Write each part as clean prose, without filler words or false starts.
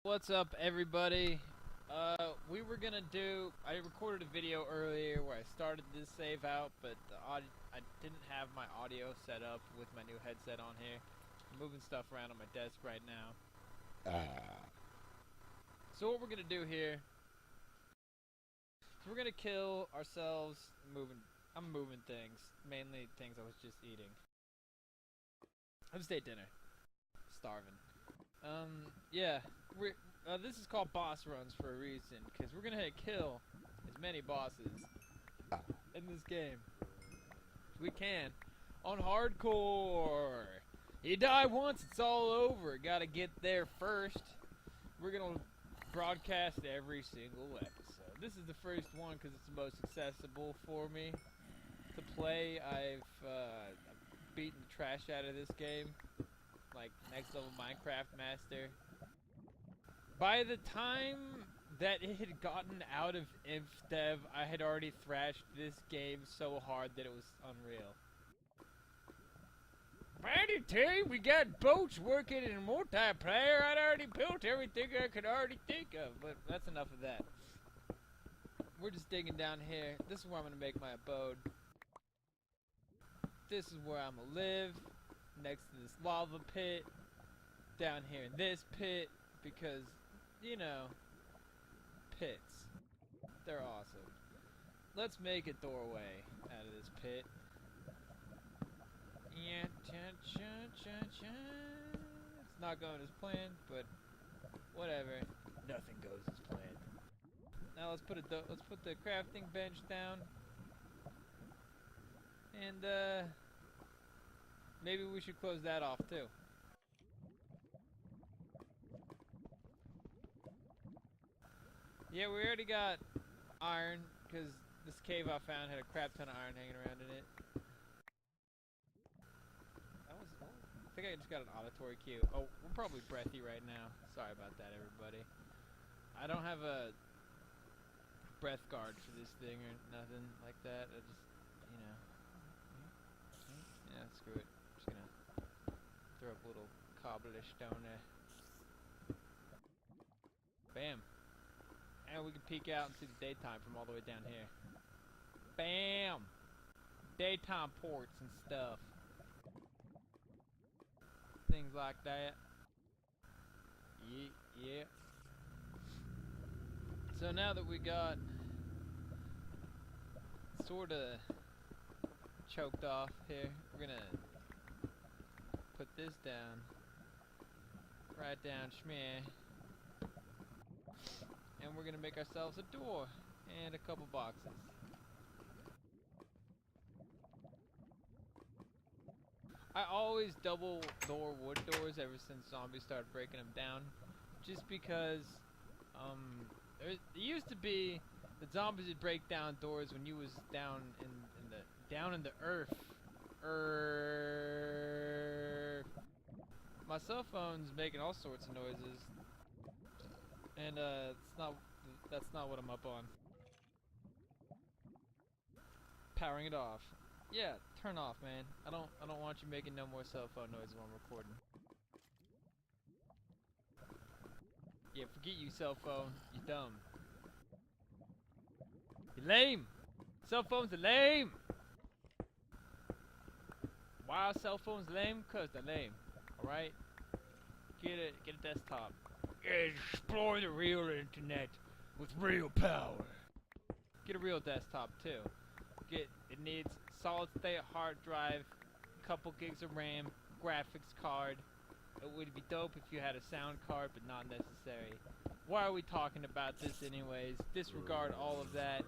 What's up, everybody? I recorded a video earlier where I started this save out, but I didn't have my audio set up with my new headset on here. I'm moving stuff around on my desk right now. So what we're gonna do here is we're gonna kill ourselves I'm moving things, mainly things I was just eating. I just ate dinner. Starving. Yeah, this is called boss runs for a reason, because we're gonna kill as many bosses in this game as we can on hardcore. You die once, it's all over. Gotta get there first. We're gonna broadcast every single episode. This is the first one because it's the most accessible for me to play. I've beaten the trash out of this game. Like next level Minecraft master. By the time that it had gotten out of InfDev, I had already thrashed this game so hard that it was unreal. Mighty team, we got boats working in multiplayer. I'd already built everything I could already think of, but that's enough of that. We're just digging down here. This is where I'm gonna make my abode. This is where I'm gonna live. Next to this lava pit, down here in this pit, because, you know, pits. They're awesome. Let's make a doorway out of this pit. Yeah, it's not going as planned, but whatever. Nothing goes as planned. Now let's put the crafting bench down, and maybe we should close that off too. Yeah, we already got iron, because this cave I found had a crap ton of iron hanging around in it. I think I just got an auditory cue. Oh, we're probably breathy right now. Sorry about that, everybody. I don't have a breath guard for this thing or nothing like that. I just, you know. Yeah, screw it. Just gonna throw up a little cobblestone there. Bam. And we can peek out and see the daytime from all the way down here. Bam! Daytime ports and stuff. Things like that. Yeah. So now that we got sorta choked off here, we're gonna put this down. Right down schmear. And we're gonna make ourselves a door and a couple boxes. I always double door wood doors ever since zombies started breaking them down, just because it used to be that zombies would break down doors when you was down in the earth. My cell phone's making all sorts of noises, and that's not what I'm up on. Powering it off. Yeah, turn off, man. I don't want you making no more cell phone noises while I'm recording. Yeah, forget you, cell phone. You dumb. You're lame. Cell phones are lame. Why are cell phones lame? Cause they're lame. All right. Get a desktop. Explore the real internet with real power. Get a real desktop too. It needs solid state hard drive, couple gigs of RAM, graphics card. It would be dope if you had a sound card, but not necessary. Why are we talking about this anyways? Disregard all of that.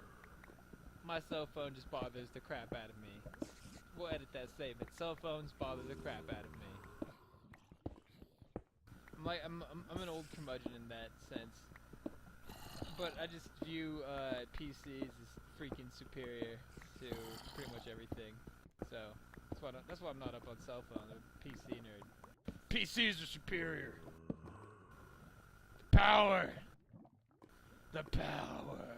My cell phone just bothers the crap out of me. We'll edit that statement. Cell phones bother the crap out of me. I'm an old curmudgeon in that sense. But I just view PCs as freaking superior to pretty much everything. So that's why I'm not up on cell phone. I'm a PC nerd. PCs are superior. Power. The power.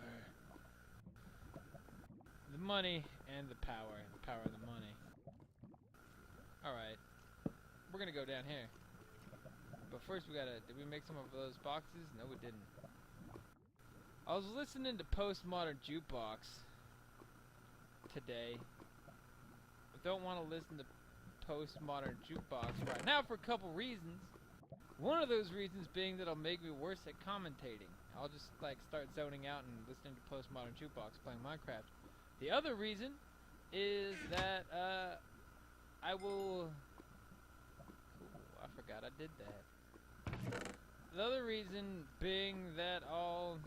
The money and the power. The power and the money. Alright. We're gonna go down here. But first we gotta, did we make some of those boxes? No, we didn't. I was listening to Postmodern Jukebox today. I don't want to listen to Postmodern Jukebox right now for a couple reasons. One of those reasons being that it'll make me worse at commentating. I'll just like start zoning out and listening to Postmodern Jukebox playing Minecraft. The other reason is that I will... Cool, I forgot I did that. The other reason being that I'll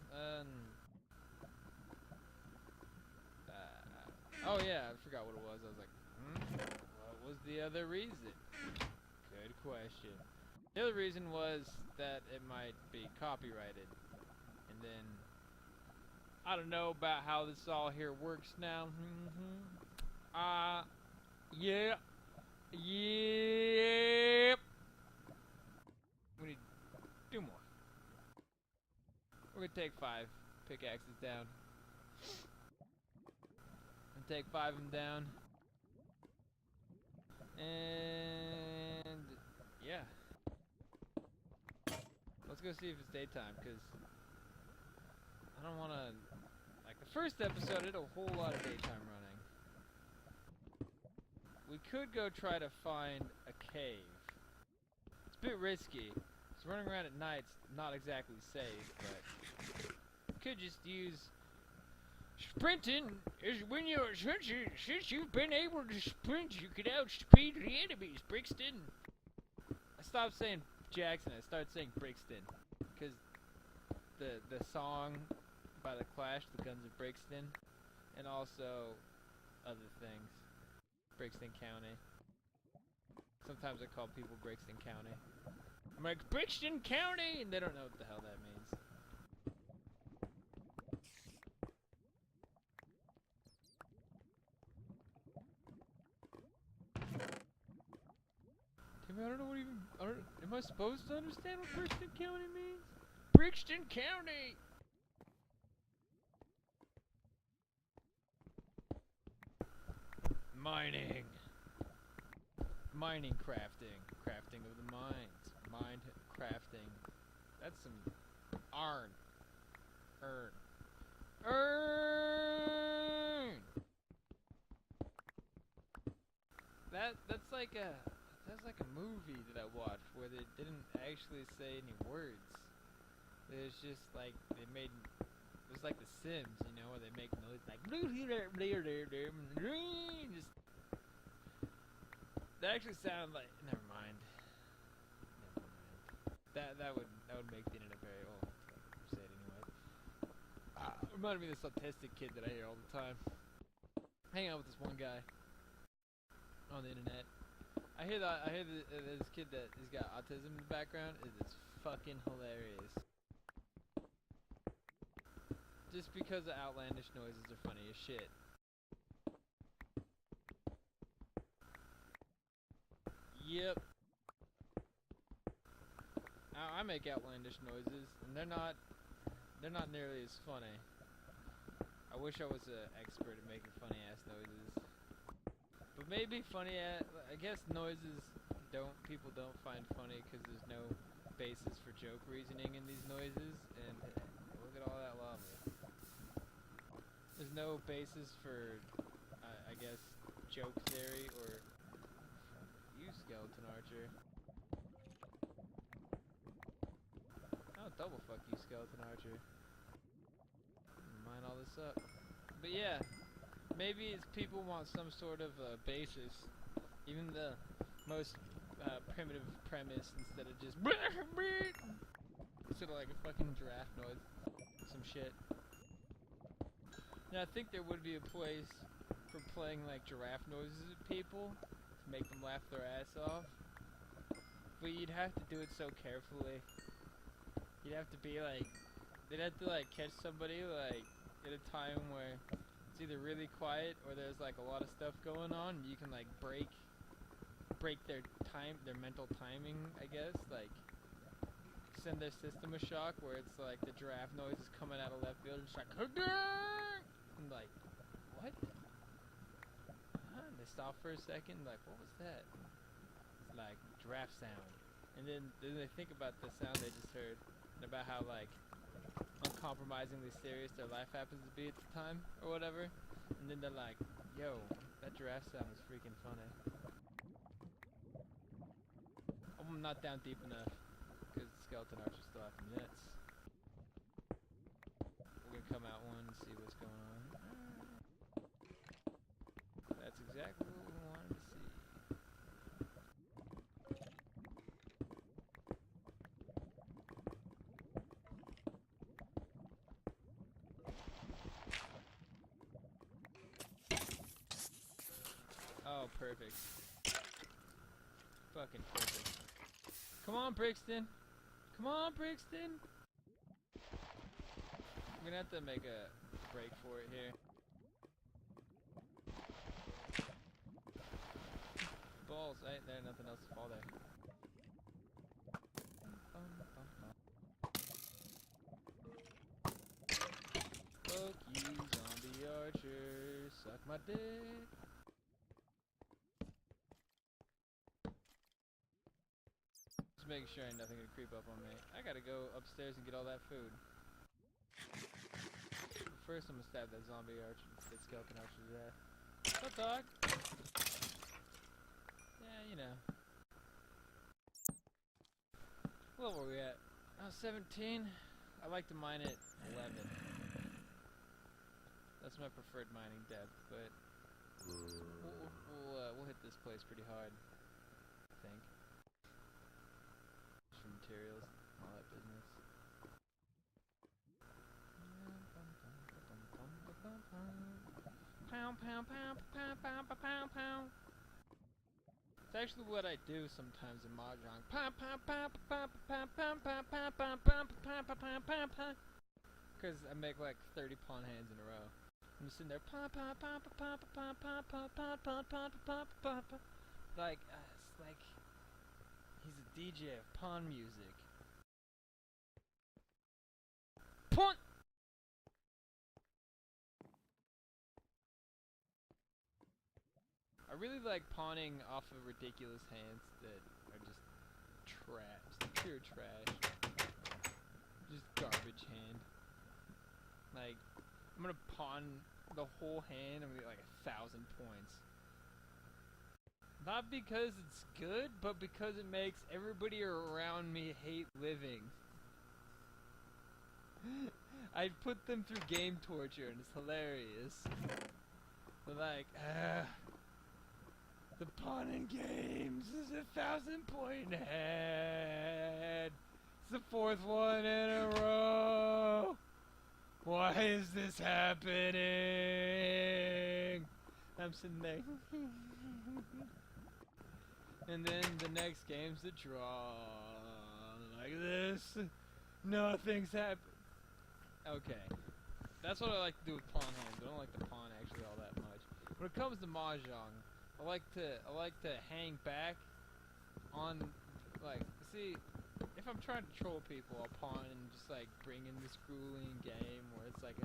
oh yeah, I forgot what it was. I was like, what was the other reason? Good question. The other reason was that it might be copyrighted. And then, I don't know about how this all here works now. Yeah. Yep. We need 2 more. We're gonna take 5 pickaxes down. And take 5 of them down. And yeah. Let's go see if it's daytime, because I don't want to... Like, the first episode did a whole lot of daytime running. We could go try to find a cave. It's a bit risky, because running around at night's not exactly safe, but... We could just use... Sprinting is when you're... Since you've been able to sprint, you can outspeed the enemies, Brixton. I stopped saying Jackson, I started saying Brixton, because the song by the Clash, The Guns of Brixton, and also other things. Brixton County. Sometimes I call people Brixton County. I'm like, Brixton County! And they don't know what the hell that means. I don't know what even... am I supposed to understand what Brixton County means? Brixton County! Mining. Mining crafting. Crafting of the mines. Mind crafting. That's some... Arn. That's like a... That's like a movie that I watched where they didn't actually say any words. It was just like they made. It was like The Sims, you know, where they make noise like. Just, that actually sounded like. Never mind. That would make the internet very old. Say it anyway. Reminded me of this autistic kid that I hear all the time. Hang out with this one guy on the internet. I hear this kid that has got autism in the background is fucking hilarious. Just because the outlandish noises are funny as shit. Yep. I make outlandish noises, and they're not nearly as funny. I wish I was an expert at making funny ass noises. But maybe funny I guess noises people don't find funny because there's no basis for joke reasoning in these noises, and look at all that lava. There's no basis for, I guess, joke theory or... You skeleton archer. Oh, double fuck you, skeleton archer. Mine all this up. But yeah. Maybe it's people want some sort of basis, even the most primitive premise, instead of just sort of like a fucking giraffe noise, some shit. Now I think there would be a place for playing like giraffe noises at people to make them laugh their ass off, but you'd have to do it so carefully. You'd have to be like, they'd have to like catch somebody like at a time where it's either really quiet or there's like a lot of stuff going on, and you can like break their mental timing, I guess, like send their system a shock where it's like the giraffe noise is coming out of left field and it's like and like, what? Huh? And they stop for a second and like, what was that? It's like giraffe sound. And then they think about the sound they just heard, and about how like uncompromisingly serious their life happens to be at the time, or whatever. And then they're like, yo, that giraffe sound was freaking funny. I'm not down deep enough, because skeleton archers still have minutes. We're gonna come out one and see what's going on. That's exactly what we wanted to see. Oh, perfect. Fucking perfect. Come on, Brixton! Come on, Brixton! I'm gonna have to make a break for it here. Balls, ain't there nothing else to fall there. Fuck you, zombie archer, suck my dick. Just making sure ain't nothing gonna creep up on me. I gotta go upstairs and get all that food. First I'm gonna stab that zombie archer, that skeleton archer to death. What, dog? Yeah, you know. What were we at? I was 17. I like to mine at 11. That's my preferred mining depth, but we'll hit this place pretty hard, I think. Just for materials, all that business. Pound, pound, pound, pound, pound, pound, pound. It's actually what I do sometimes in Mahjong. Pound, pound, pound, pound, pound, pound, pound, pound, pound, pound, pound, pound, pound, pound. Because I make like 30 pawn hands in a row. I'm just sitting there, like, it's like he's a DJ of pawn music. Pawn. I really like pawning off of ridiculous hands that are just trash, pure trash, just garbage hand. Like, I'm gonna pawn the whole hand. I'm gonna get like 1,000 points. Not because it's good, but because it makes everybody around me hate living. I put them through game torture, and it's hilarious. They're like, the pawning games is 1,000 point head. It's the 4th one in a row. Why is this happening? I'm sitting there. And then the next game's the draw. Like this. Nothing's happened. Okay. That's what I like to do with pawn hands. I don't like to pawn actually all that much. When it comes to Mahjong, I like to hang back on, like, see, if I'm trying to troll people, I'll pawn and just like bring in this grueling game where it's like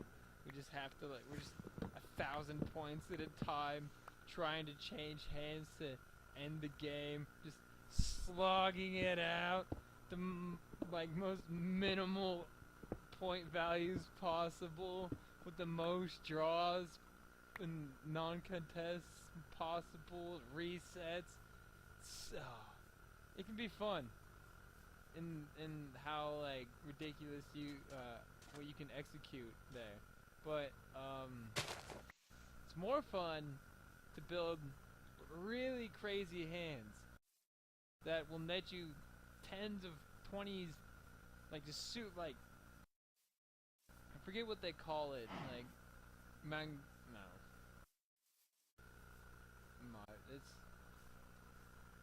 we just have to, like, we're just 1,000 points at a time trying to change hands to end the game, just slogging it out, the like most minimal point values possible with the most draws and non-contests possible, resets. So it can be fun in how like ridiculous what you can execute there, but it's more fun to build really crazy hands that will net you tens of 20s, like just suit like, I forget what they call it, like it's,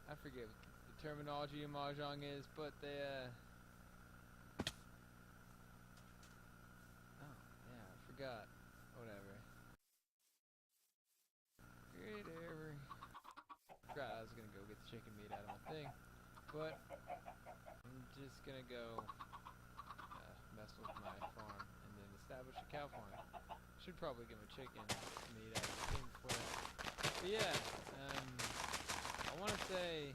I forget what the terminology in Mahjong is, but they oh yeah, I forgot. Whatever. Forgot I was gonna go get the chicken meat out of my thing, but I'm just gonna go mess with my farm and then establish a cow farm. Should probably get my chicken meat out of the thing before that. But yeah, I want to say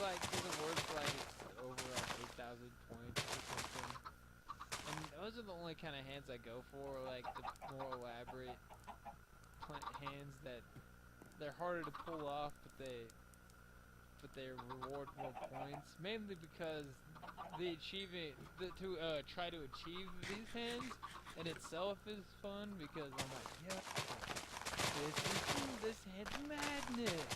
like there's awards for like it's over like 8,000 points or something. And those are the only kind of hands I go for, like the more elaborate hands that they're harder to pull off, but they reward more points. Mainly because to try to achieve these hands in itself is fun, because I'm like, yeah, this hand's madness.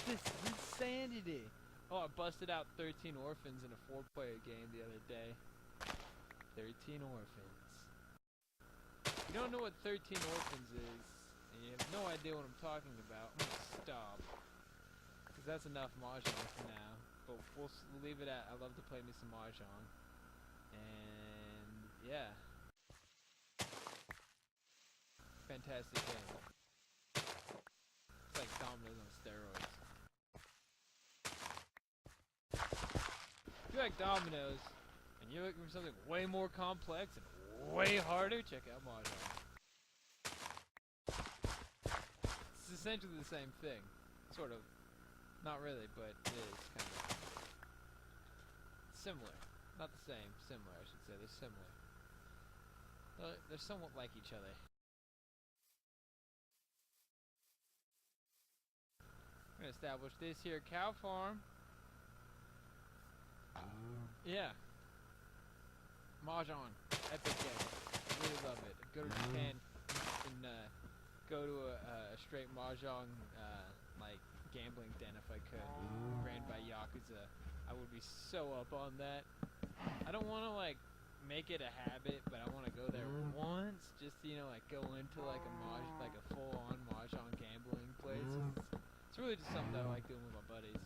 This is insanity. Oh, I busted out 13 orphans in a 4-player game the other day. 13 orphans. If you don't know what 13 orphans is, and you have no idea what I'm talking about, I'm gonna stop. Because that's enough Mahjong for now. But we'll leave it at, I love to play me some Mahjong. And, yeah. Fantastic game. It's like dominoes on steroids. If you like dominoes, and you're looking for something way more complex and way harder, check out Mahjong. It's essentially the same thing. Sort of. Not really, but it is kind of similar. Not the same. Similar, I should say. They're similar. They're somewhat like each other. I'm gonna establish this here cow farm. Yeah. Mahjong. Epic game. Really love it. Go to Japan and go to a straight Mahjong like gambling den if I could. Ran by Yakuza. I would be so up on that. I don't want to like make it a habit, but I want to go there once, just to, like go into like a full-on Mahjong gambling place. It's really just something that I like doing with my buddies.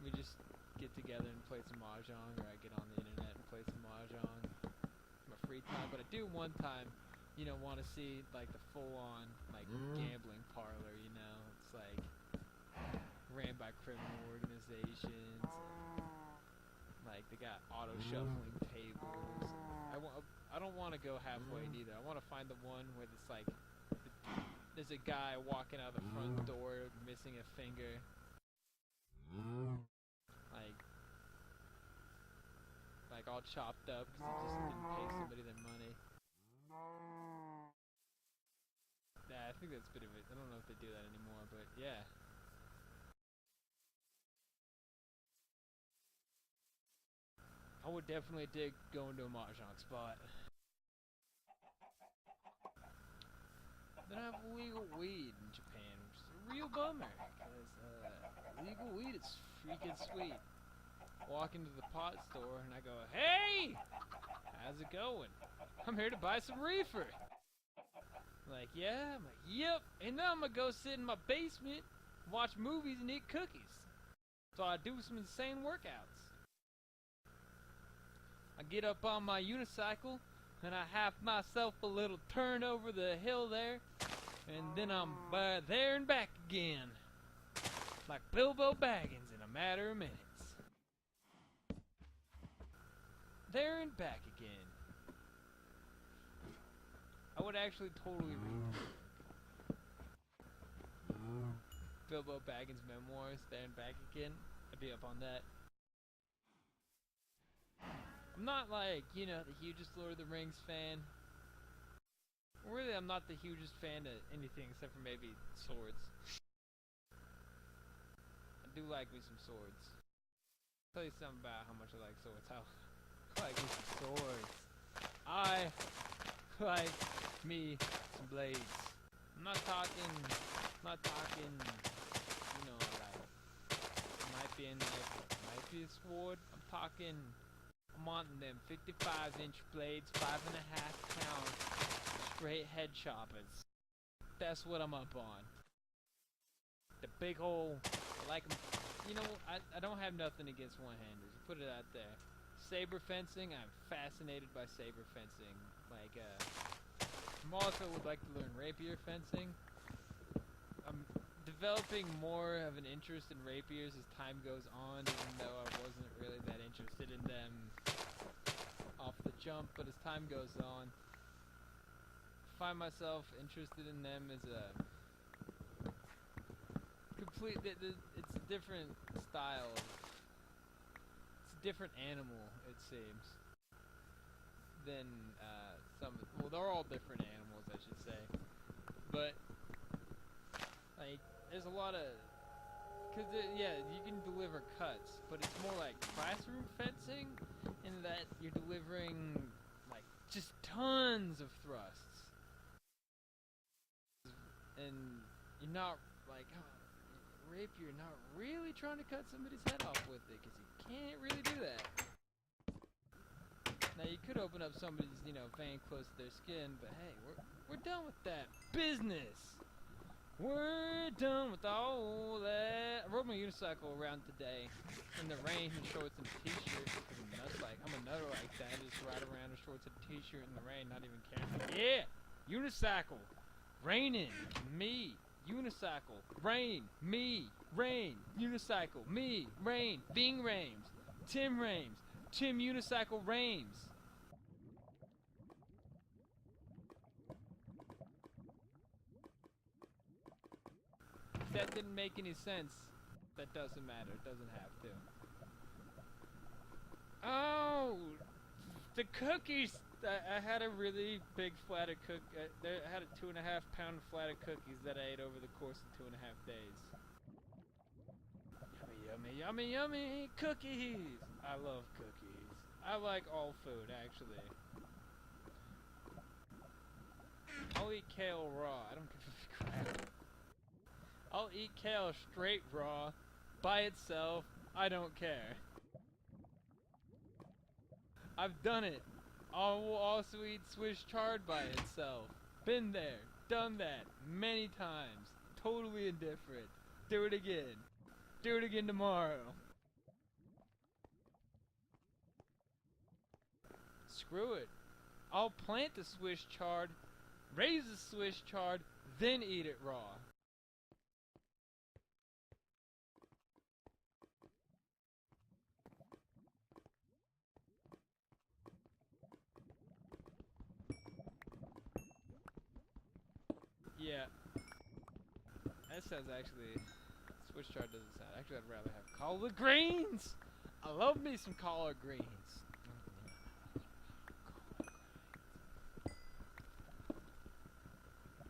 We just get together and play some Mahjong, or I get on the internet and play some Mahjong in my free time. But I do one time, want to see like the full-on like gambling parlor. It's like ran by criminal organizations. Like they got auto shuffling tables. I don't want to go halfway neither. I want to find the one where it's like there's a guy walking out the front door missing a finger. Like all chopped up because he just didn't pay somebody their money. Yeah, I think that's a bit of it. I don't know if they do that anymore, but yeah. I would definitely dig going to a Mahjong spot. They don't have legal weed in Japan, which is a real bummer, because legal weed is freaking sweet. Walk into the pot store and I go, "Hey! How's it going? I'm here to buy some reefer." Like, yeah? I'm like, "Yep." And then I'm gonna go sit in my basement, watch movies and eat cookies. So I do some insane workouts. I get up on my unicycle and I have myself a little turn over the hill there, and then I'm there and back again, like Bilbo Baggins in a matter of minutes. There and back again. I would actually totally read Bilbo Baggins' memoirs, There and Back Again. I'd be up on that. I'm not like, the hugest Lord of the Rings fan. Really, I'm not the hugest fan of anything except for maybe swords. I do like me some swords. I'll tell you something about how much I like swords. I like me some swords. I like me some blades. I'm not talking, like, might be a knife, might be a sword. I'm wanting them 55-inch blades, 5.5 pound straight head choppers. That's what I'm up on. The big hole, I like them. I don't have nothing against one-handers. Put it out there. Saber fencing, I'm fascinated by saber fencing. Like, I also would like to learn rapier fencing. I'm developing more of an interest in rapiers as time goes on, even though I wasn't really that interested in them off the jump. But as time goes on, I find myself interested in them as a it's a different style of different animal, it seems, than some. Well, they're all different animals, I should say. But like, there's a lot of, cause yeah, you can deliver cuts, but it's more like classroom fencing, in that you're delivering like just tons of thrusts, and you're not like. Rapier, not really trying to cut somebody's head off with it, because you can't really do that. Now you could open up somebody's, vein close to their skin, but hey, we're done with that business. We're done with all that. I rode my unicycle around today in the rain in shorts and t-shirt. I'm a nutter like that. Just ride around in shorts and t-shirt in the rain, not even caring. Yeah, unicycle, raining, me. Unicycle, rain, me, rain, unicycle, me, rain, Bing Rames, Tim Unicycle Rames. If that didn't make any sense, that doesn't matter, it doesn't have to. Oh, the cookies! I had a really big flat of I had a 2.5 pound flat of cookies that I ate over the course of 2.5 days. Yummy, yummy, yummy, yummy cookies! I love cookies. I like all food, actually. I'll eat kale raw. I don't give a crap. I'll eat kale straight raw, by itself. I don't care. I've done it. I will also eat Swiss chard by itself. Been there, done that, many times. Totally indifferent. Do it again. Do it again tomorrow. Screw it. I'll plant the Swiss chard, raise the Swiss chard, then eat it raw. Yeah. That sounds actually... Swiss chard doesn't sound... Actually, I'd rather have collard greens! I love me some collard greens.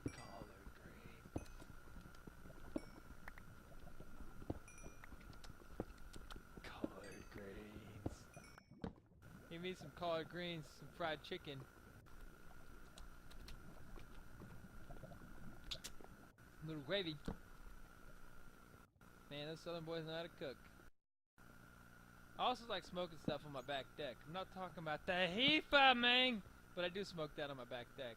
Collard greens. Collard greens. Give me some collard greens, some fried chicken. Little gravy. Man, those southern boys know how to cook. I also like smoking stuff on my back deck. I'm not talking about the heifer, man! But I do smoke that on my back deck.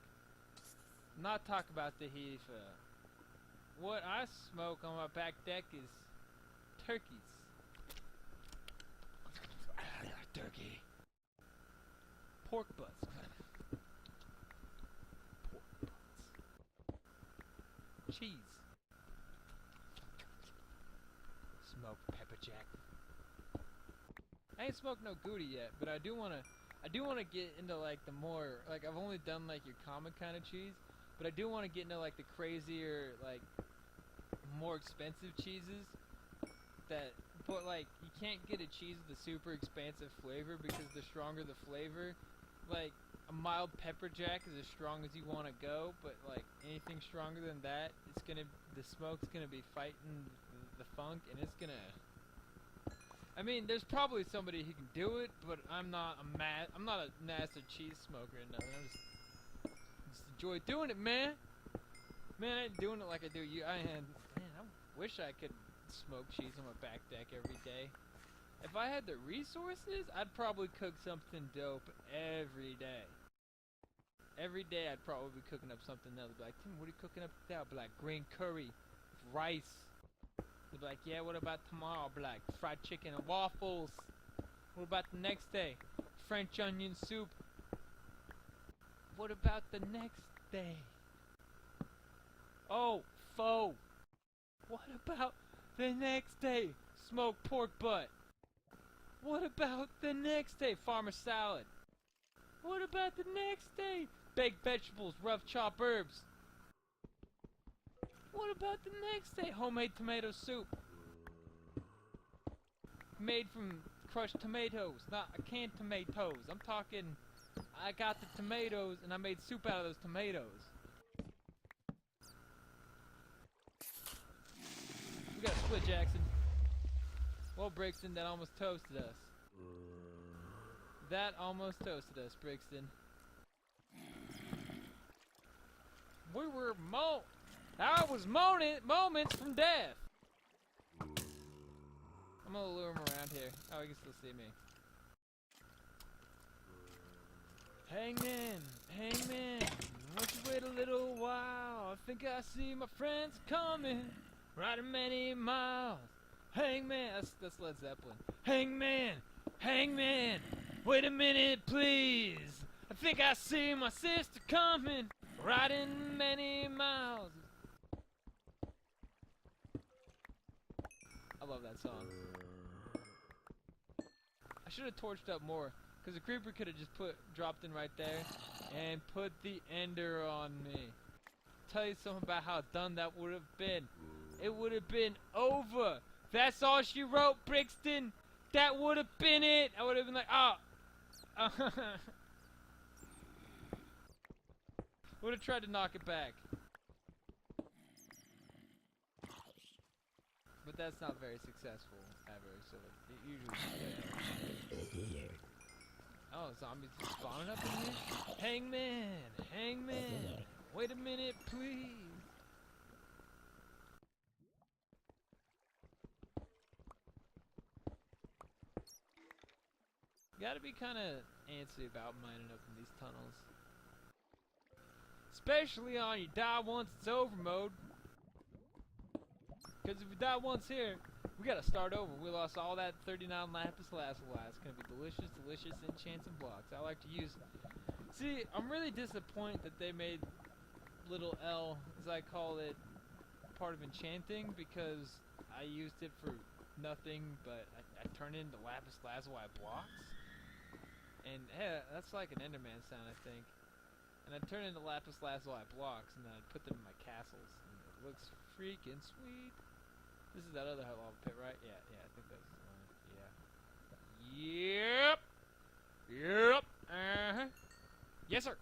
I'm not talking about the heifer. What I smoke on my back deck is turkeys. Turkey. Pork butts. Cheese. Smoked pepper jack. I ain't smoked no Goody yet, but I do wanna get into like the more, like I've only done like your common kind of cheese, but I do wanna get into like the crazier, like more expensive cheeses that, but like you can't get a cheese with a super expansive flavor because the stronger the flavor, like a mild pepper jack is as strong as you want to go, but like anything stronger than that, the smoke's gonna be fighting the funk, and it's gonna. I mean, there's probably somebody who can do it, but I'm not a master cheese smoker or nothing. I just enjoy doing it, man. Man, I ain't doing it like I do you. I wish I could smoke cheese on my back deck every day. If I had the resources, I'd probably cook something dope every day. Every day I'd probably be cooking up something else. I'd be like, Tim, what are you cooking up today? I'd be like, green curry with rice. They'd be like, yeah, what about tomorrow? I'd be like, fried chicken and waffles. What about the next day? French onion soup. What about the next day? Oh, pho. What about the next day? Smoked pork butt. What about the next day? Farmer salad. What about the next day? Baked vegetables, rough chopped herbs. What about the next day? Homemade tomato soup. Made from crushed tomatoes, not canned tomatoes. I'm talking, I got the tomatoes and I made soup out of those tomatoes. We got a split, Jackson. Well, Brixton, that almost toasted us. That almost toasted us, Brixton. We were I was moments from death. I'm gonna lure him around here. Oh, he can still see me. Hangman, hangman, won't you wait a little while? I think I see my friends coming, riding many miles. Hangman, that's Led Zeppelin. Hangman, hangman, wait a minute, please. I think I see my sister coming, riding many miles. I love that song. I should have torched up more, because the creeper could have just dropped in right there and put the ender on me. Tell you something about how done that would have been. It would have been over. That's all she wrote, Brixton. That would have been it. I would have been like, oh. Would have tried to knock it back. But that's not very successful ever, so it usually fails. Oh, zombies just spawning up in here? Hangman! Hangman! Wait a minute, please! Gotta be kinda antsy about mining up in these tunnels. Especially on your die once it's over mode. Because if we die once here, we gotta start over. We lost all that 39 lapis lazuli. It's gonna be delicious, delicious enchants and blocks. I like to use. See, I'm really disappointed that they made little L, as I call it, part of enchanting, because I used it for nothing, but I turned it into lapis lazuli blocks. And hey, that's like an Enderman sound, I think. And I turned it into lapis lazuli blocks, and then I put them in my castles. And it looks freaking sweet. This is that other lava pit, right? Yeah, I think that's the one. Yeah. Yep. Uh-huh. Yes, sir.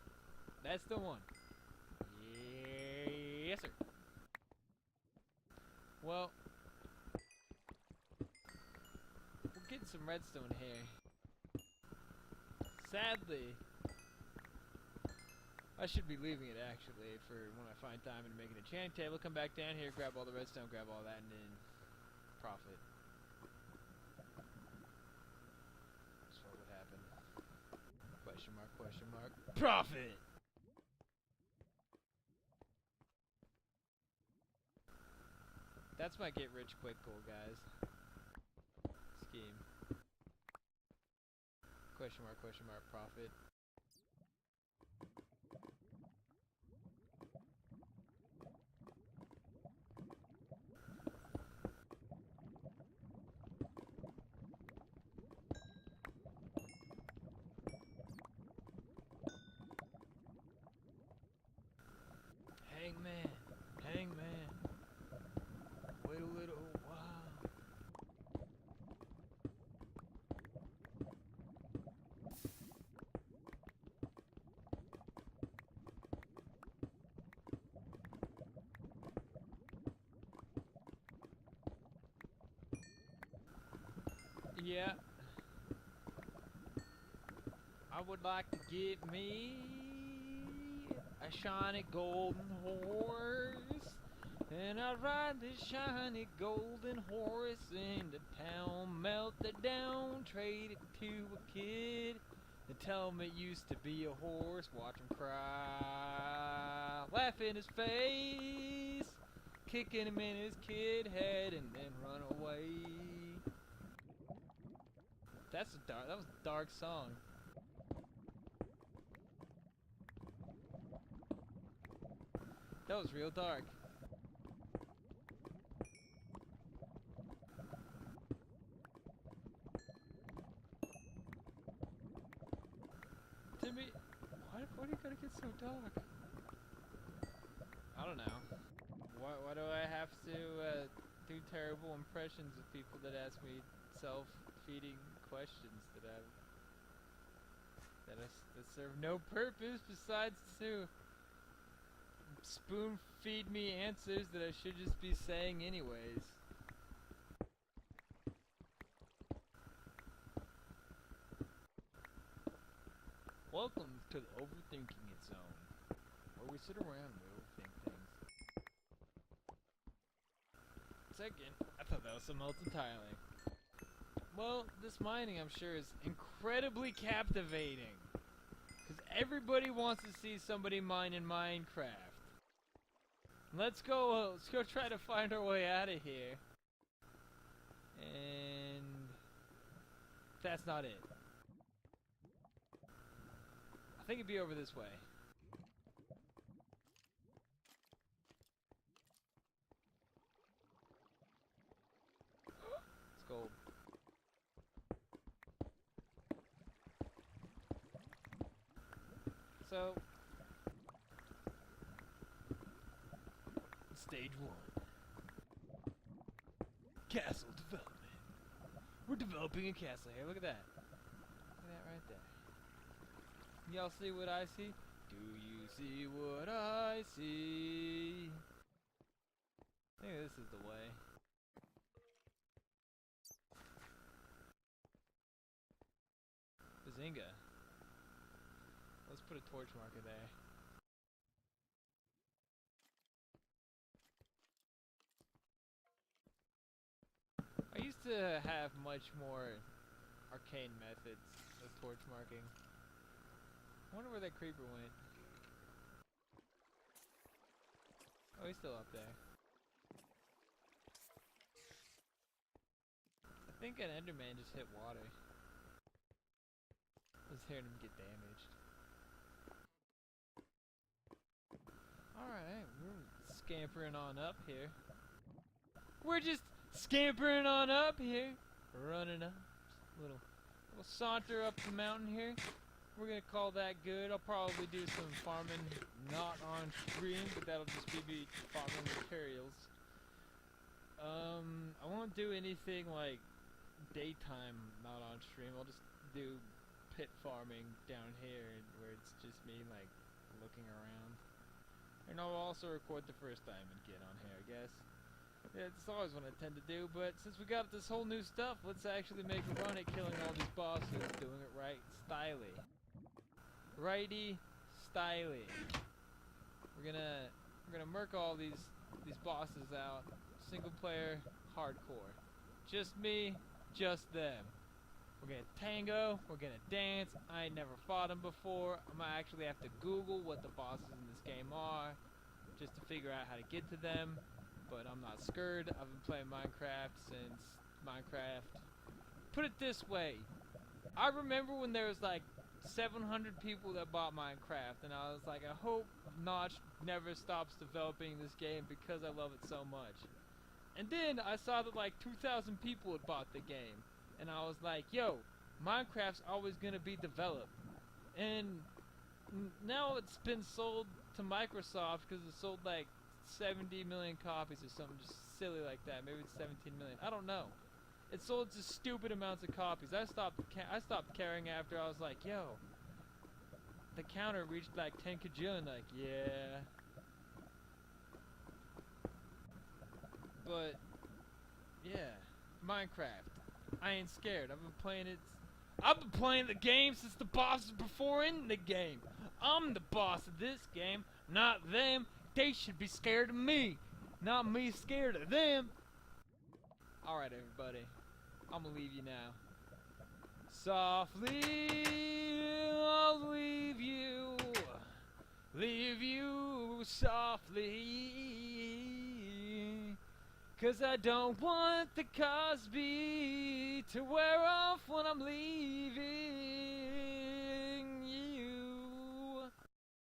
That's the one. Yes, sir. Well, we're getting some redstone here. Sadly, I should be leaving it actually for when I find time and make an enchanting table. Come back down here, grab all the redstone, grab all that, and then profit. That's what would happen. Question mark, question mark. Profit! That's my get rich quick goal, guys. Scheme. Question mark, profit. Hangman, hangman, wait a little while. Yeah, I would like to get me a shiny golden horse, and I'd ride this shiny golden horse into town, melt it down, trade it to a kid, and tell him it used to be a horse, watch him cry, laugh in his face, kicking him in his kid head, and then run away. That was a dark song. That was real dark. Timmy, why are you gonna get so dark? I don't know. Why do I have to do terrible impressions of people that ask me self-feeding questions that serve no purpose besides to spoon feed me answers that I should just be saying anyways. Welcome to the Overthinking It Zone, where we sit around and overthink things. Second, I thought that was something else entirely. Well, this mining, I'm sure, is incredibly captivating. Because everybody wants to see somebody mine in Minecraft. Let's go try to find our way out of here. And that's not it. I think it'd be over this way. It's gold. So, stage 1. Castle development. We're developing a castle here. Look at that. Look at that right there. Y'all see what I see? Do you see what I see? I think this is the way. Bazinga. Let's put a torch marker there. I used to have much more arcane methods of torch marking. I wonder where that creeper went. Oh, he's still up there. I think an Enderman just hit water. I was hearing him get damaged. Alright, we're scampering on up here. We're just scampering on up here. Running up. Little saunter up the mountain here. We're gonna call that good. I'll probably do some farming not on stream, but that'll just be me farming materials. I won't do anything like daytime not on stream. I'll just do pit farming down here where it's just me like looking around. And I'll also record the first time and get on here, I guess. Yeah, it's always what I tend to do, but since we got this whole new stuff, let's actually make a run at killing all these bosses, doing it right, styly. Righty, styly. We're gonna murk all these bosses out. Single player, hardcore. Just me, just them. We're gonna tango, we're gonna dance. I ain't never fought them before. I might actually have to Google what the bosses in this game are, just to figure out how to get to them. But I'm not scared. I've been playing Minecraft since Minecraft. Put it this way. I remember when there was like 700 people that bought Minecraft, and I was like, I hope Notch never stops developing this game because I love it so much. And then I saw that like 2,000 people had bought the game, and I was like, yo, Minecraft's always gonna be developed. And now it's been sold to Microsoft because it sold like 70 million copies or something just silly like that. Maybe it's 17 million. I don't know. It sold just stupid amounts of copies. I stopped caring after I was like, yo, the counter reached like 10 kajillion. Like, yeah. But yeah, Minecraft. I ain't scared. I've been playing it. I've been playing the game since the bosses before in the game. I'm the boss of this game, not them. They should be scared of me, not me scared of them. Alright, everybody. I'm gonna leave you now. Softly, I'll leave you. Leave you softly. 'Cause I don't want the Cosby to wear off when I'm leaving.